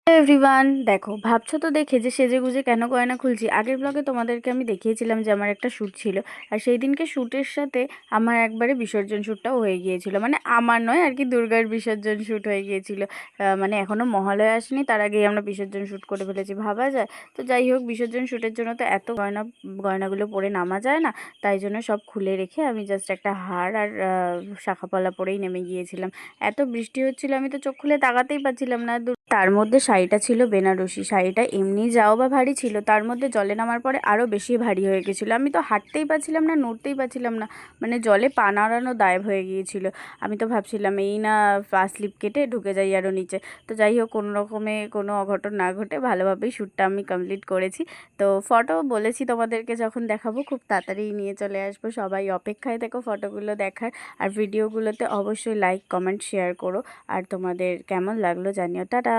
Everyone, দেখো ভাবছো তো দেখে যে সেজেগুজে কেন গয়না খুলছি। আগের ব্লগে তোমাদেরকে আমি দেখিয়েছিলাম যে আমার একটা শ্যুট ছিল, আর সেই দিনকে শ্যুটের সাথে আমার একবারে বিসর্জন শ্যুটটাও হয়ে গিয়েছিল। মানে আমার নয় আর কি, দুর্গার বিসর্জন শ্যুট হয়ে গিয়েছিল। মানে এখনও মহালয়া আসেনি, তার আগেই আমরা বিসর্জন শ্যুট করে ফেলেছি, ভাবা যায়। তো যাই হোক, বিসর্জন শ্যুটের জন্য তো এত গয়নাগুলো পরে নামা যায় না, তাই জন্য সব খুলে রেখে আমি জাস্ট একটা হার আর শাঁখাপলা পরেই নেমে গিয়েছিলাম। এত বৃষ্টি হচ্ছিল, আমি তো চোখ খুলে তাকাতেই পাচ্ছিলাম না। তার মধ্যে শাড়িটা ছিল বেনারসি। শাড়িটা এমনি যাও বা ভারী ছিল, তার মধ্যে জলে নামার পরে আরও বেশি ভারী হয়ে গেছিলো। আমি তো হাঁটতেই পারছিলাম না, নড়তেই পারছিলাম না, মানে জলে পা নাড়ানো দায় হয়ে গিয়েছিল। আমি তো ভাবছিলাম এই না পা স্লিপ কেটে ঢুকে যাই আরও নিচে। তো যাই হোক, কোনো রকমে কোনো অঘটন না ঘটে ভালোভাবেই শ্যুটটা আমি কমপ্লিট করেছি। তো ফটো বলেছি তোমাদেরকে যখন দেখাবো খুব তাড়াতাড়ি নিয়ে চলে আসবো। সবাই অপেক্ষায় থেকো ফটোগুলো দেখার। আর ভিডিওগুলোতে অবশ্যই লাইক কমেন্ট শেয়ার করো। আর তোমাদের কেমন লাগলো জানিও। টাটা।